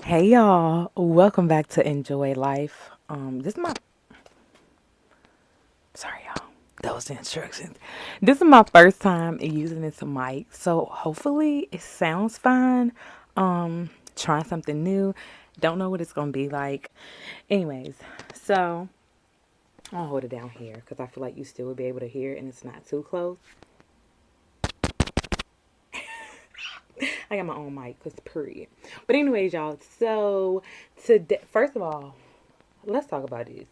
Hey y'all, welcome back to Enjoy Life. This is my sorry y'all, that was the instructions. This is my first time using this mic, so hopefully it sounds fine. Trying something new. Don't know what it's gonna be like. Anyways, so I'll hold it down here because I feel like you still would be able to hear it and it's not too close. I got my own mic because period. But anyways, y'all. So today, first of all, let's talk about this.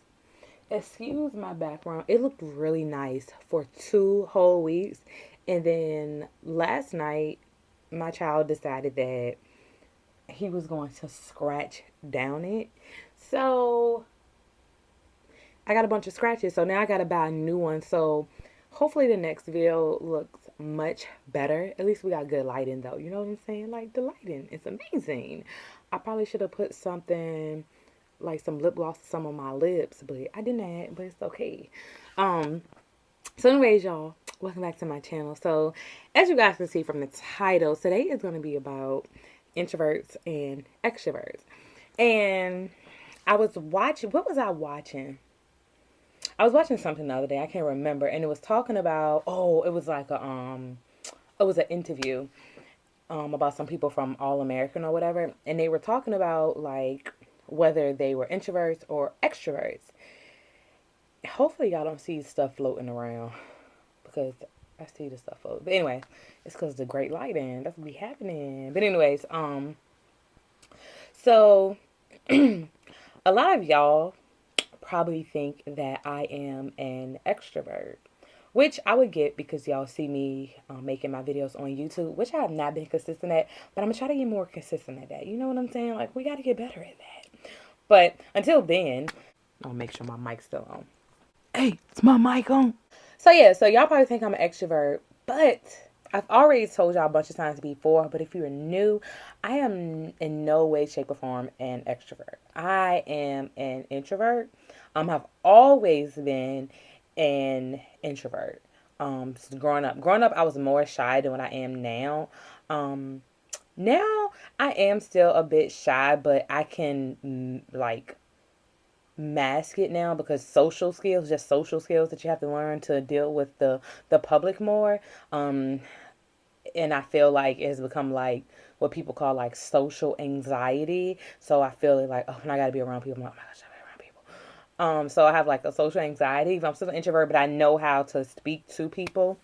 Excuse my background. It looked really nice for 2 whole weeks. And then last night, my child decided that he was going to scratch down it. So I got a bunch of scratches. So now I got to buy a new one. So hopefully the next video looks much better. At least we got good lighting though. You know what I'm saying? Like the lighting is amazing. I probably should have put something like some lip gloss on some of my lips, but I didn't, but it's okay. Um, so anyways, y'all, welcome back to my channel. So as you guys can see from the title, today is going to be about introverts and extroverts. And I was watching, what was I watching? I was watching something the other day, I can't remember, and it was talking about, oh, it was like it was an interview about some people from All American or whatever, and they were talking about like whether they were introverts or extroverts. Hopefully, y'all don't see stuff floating around because I see the stuff floating. But anyway, it's because the great lighting that's what be happening. But anyways, so a lot of y'all probably think that I am an extrovert, which I would get because y'all see me making my videos on YouTube, which I have not been consistent at, but I'm gonna try to get more consistent at that. You know what I'm saying? Like, we got to get better at that. But until then, I'll make sure my mic's still on. Hey, is my mic on? So, yeah, so y'all probably think I'm an extrovert, but I've already told y'all a bunch of times before, but if you're new, I am in no way, shape, or form an extrovert. I am an introvert. I've always been an introvert. Growing up, I was more shy than what I am now. Um, Now I am still a bit shy, but I can like mask it now because social skills that you have to learn to deal with the public more. And I feel like it's become like what people call like social anxiety. So I feel like, oh, when I gotta be around people, I'm like, oh my gosh, I gotta be around people. So I have like a social anxiety. I'm still an introvert, but I know how to speak to people.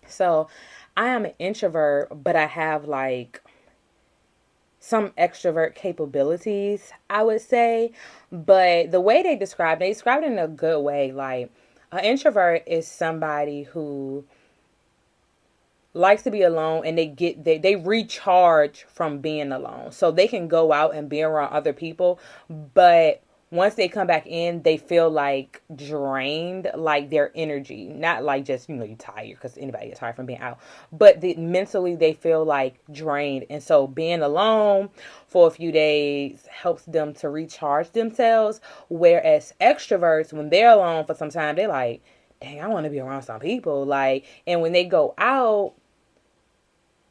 So I am an introvert, but I have like some extrovert capabilities, I would say. But the way they described it in a good way. Like, an introvert is somebody who likes to be alone and they recharge from being alone. So they can go out and be around other people, but once they come back in, they feel like drained, like their energy, not like just, you tired because anybody gets tired from being out, but mentally they feel like drained. And so being alone for a few days helps them to recharge themselves. Whereas extroverts, when they're alone for some time, they're like, dang, I want to be around some people. Like, and when they go out,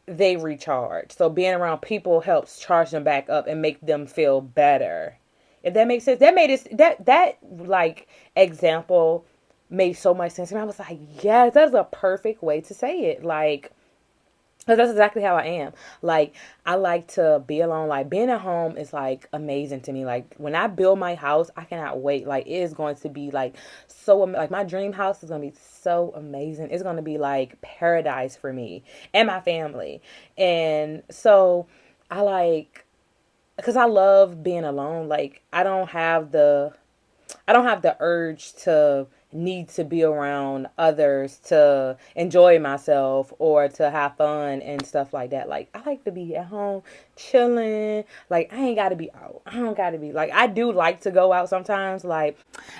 they recharge. So being around people helps charge them back up and make them feel better. If that makes sense. That made it that like example made so much sense to me. I was like, yes, that's a perfect way to say it. Like, because that's exactly how I am. Like, I like to be alone. Like, being at home is like amazing to me. Like, when I build my house, I cannot wait. Like, it is going to be like so, like, my dream house is going to be so amazing. It's going to be like paradise for me and my family. And so, I like, because I love being alone. Like, I don't have the urge to need to be around others to enjoy myself or to have fun and stuff like that. Like, I like to be at home chilling. Like, I ain't got to be out. I don't got to be like, I do like to go out sometimes. Like,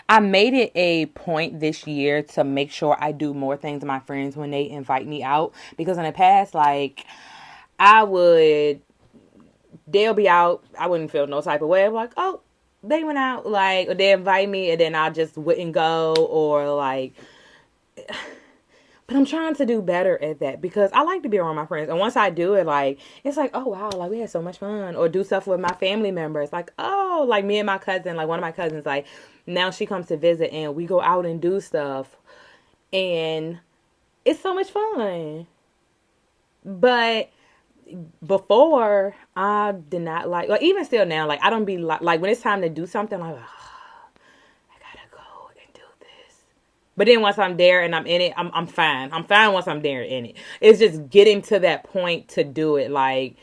I made it a point this year to make sure I do more things with my friends when they invite me out, because in the past, like, I would they'll be out. I wouldn't feel no type of way. I'm like, oh, they went out, like, or they invite me, and then I just wouldn't go, or like, But I'm trying to do better at that because I like to be around my friends. And once I do it, like, it's like, oh, wow, like, we had so much fun. Or do stuff with my family members. Like, oh, like, me and my cousin, like, one of my cousins, like, now she comes to visit and we go out and do stuff. And it's so much fun. But before, I did not like, even still now, like, I don't be like when it's time to do something, like, oh, I gotta go and do this. But then once I'm there and I'm in it, I'm fine. I'm fine once I'm there in it. It's just getting to that point to do it. Like,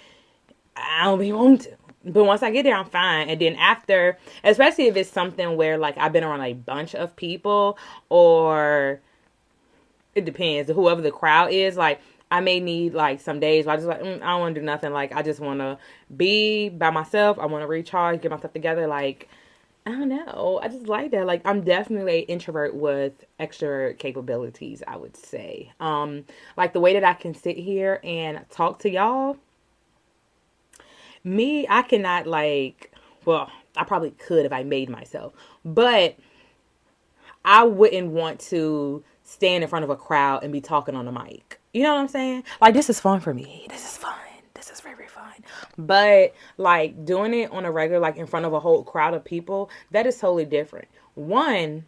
I don't be want to. But once I get there, I'm fine. And then after, especially if it's something where like I've been around a bunch of people, or it depends, whoever the crowd is, like I may need like some days where I just like, I don't want to do nothing. Like, I just want to be by myself. I want to recharge, get myself together. Like, I don't know. I just like that. Like, I'm definitely an introvert with extrovert capabilities, I would say. Like the way that I can sit here and talk to y'all, me, I cannot like, well, I probably could if I made myself, but I wouldn't want to stand in front of a crowd and be talking on the mic. You know what I'm saying? Like, this is fun for me. This is fun. This is very fun. But like doing it on a regular, like in front of a whole crowd of people, that is totally different. One,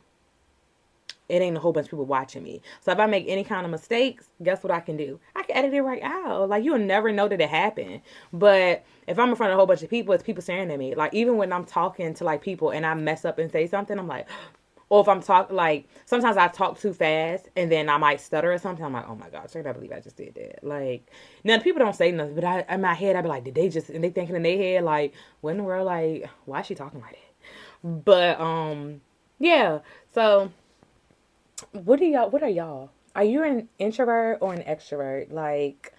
it ain't a whole bunch of people watching me. So if I make any kind of mistakes, guess what I can do? I can edit it right out. Like, you'll never know that it happened. But if I'm in front of a whole bunch of people, it's people staring at me. Like, even when I'm talking to like people and I mess up and say something, I'm like, or if I'm talking, like, sometimes I talk too fast and then I might stutter or something. I'm like, oh my gosh, I can't believe I just did that. Like, now people don't say nothing, but in my head, I'd be like, did they just, and they thinking in their head, like, what in the world, like, why is she talking like that? But, yeah. So, what are y'all? Are you an introvert or an extrovert? Like,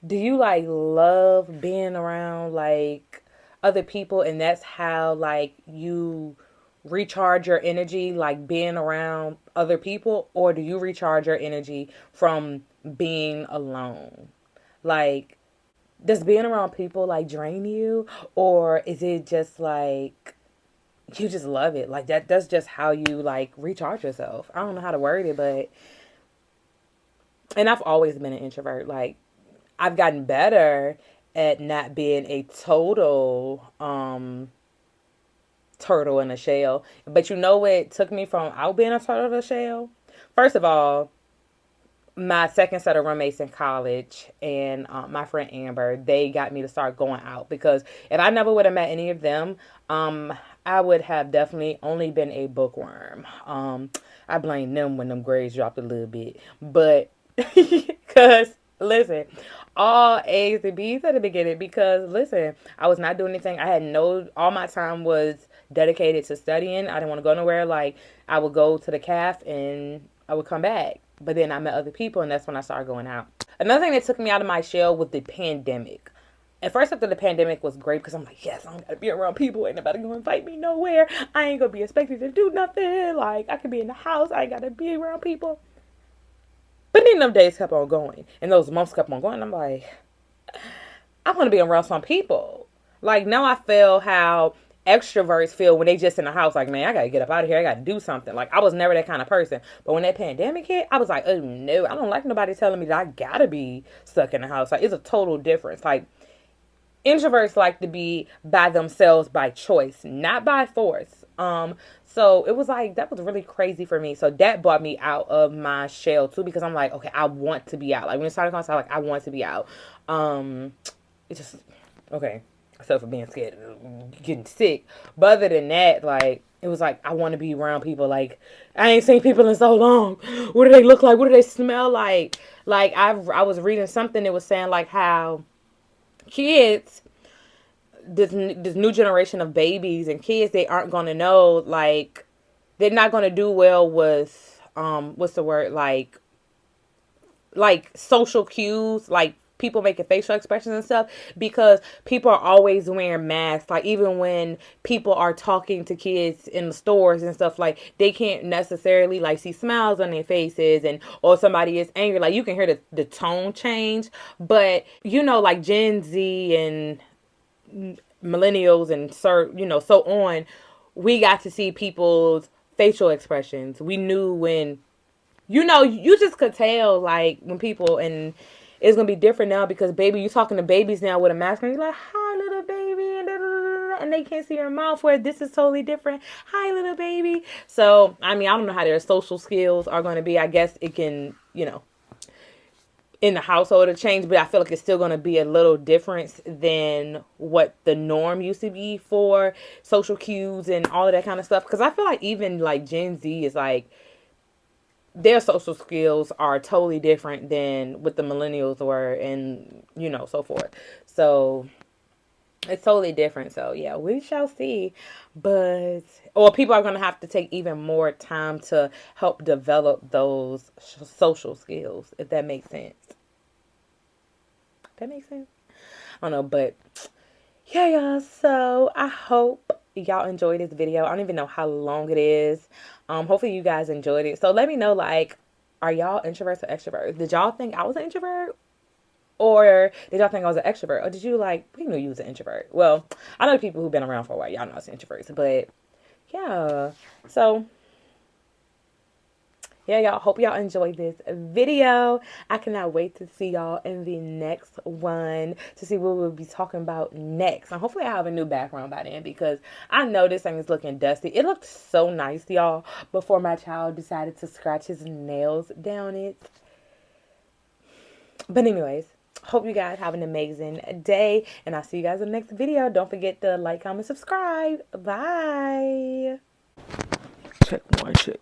do you like love being around like other people and that's how like you recharge your energy, like being around other people, or do you recharge your energy from being alone? Like, does being around people like drain you, or is it just like you just love it? Like, that's just how you like recharge yourself. I don't know how to word it, but and I've always been an introvert. Like, I've gotten better at not being a total turtle in a shell. But you know what took me from out being a turtle in a shell? First of all, my second set of roommates in college and my friend Amber, they got me to start going out because if I never would have met any of them, I would have definitely only been a bookworm. I blame them when them grades dropped a little bit, but because listen, all A's and B's at the beginning because listen, I was not doing anything. I had no, all my time was dedicated to studying. I didn't want to go nowhere. Like, I would go to the caf and I would come back. But then I met other people, and that's when I started going out. Another thing that took me out of my shell was the pandemic. At first, after the pandemic was great because I'm like, yes, I'm gonna be around people. Ain't nobody gonna invite me nowhere. I ain't gonna be expected to do nothing. Like, I could be in the house. I ain't gotta be around people. But then them days kept on going, and those months kept on going. I'm like, I want to be around some people. Like, now I feel how extroverts feel when they just in the house. Like, man, I gotta get up out of here. I gotta do something. Like, I was never that kind of person. But when that pandemic hit, I was like, oh no, I don't like nobody telling me that I gotta be stuck in the house. Like, it's a total difference. Like, introverts like to be by themselves by choice, not by force. So it was like that was really crazy for me. So that brought me out of my shell too because I'm like, okay, I want to be out. Like when it started going, I was like, I want to be out. It just okay. Except for being scared of getting sick. But other than that, like it was like I want to be around people. Like I ain't seen people in so long. What do they look like? What do they smell like? Like I was reading something that was saying like how kids this new generation of babies and kids they aren't going to know like they're not going to do well with what's the word like social cues like people making facial expressions and stuff because people are always wearing masks like even when people are talking to kids in the stores and stuff like they can't necessarily like see smiles on their faces and or somebody is angry like you can hear the tone change but you know like Gen Z and millennials and so on we got to see people's facial expressions we knew when you know, you just could tell, like, when people, and it's gonna be different now because, baby, you talking to babies now with a mask on. You're like, hi, little baby, and da, da, da, da, and they can't see your mouth. Where this is totally different. Hi, little baby. So, I mean, I don't know how their social skills are going to be. I guess it can, you know, in the household to change, but I feel like it's still going to be a little difference than what the norm used to be for social cues and all of that kind of stuff. Because I feel like even like Gen Z is like, their social skills are totally different than what the millennials were, and you know, so forth. So it's totally different. So yeah, we shall see. But or people are going to have to take even more time to help develop those social skills, if that makes sense. That makes sense. I don't know, but yeah, y'all. So I hope y'all enjoyed this video. I don't even know how long it is. Hopefully you guys enjoyed it. So let me know, like, are y'all introverts or extroverts? Did y'all think I was an introvert? Or did y'all think I was an extrovert? Or did you, like, we knew you was an introvert? Well, I know people who've been around for a while. Y'all know I was introverts. But yeah. So yeah, y'all, hope y'all enjoyed this video. I cannot wait to see y'all in the next one, to see what we'll be talking about next. And hopefully I have a new background by then, because I know this thing is looking dusty. It looked so nice, y'all, before my child decided to scratch his nails down it. But anyways, hope you guys have an amazing day, and I'll see you guys in the next video. Don't forget to like, comment, subscribe. Bye. Check one, 2.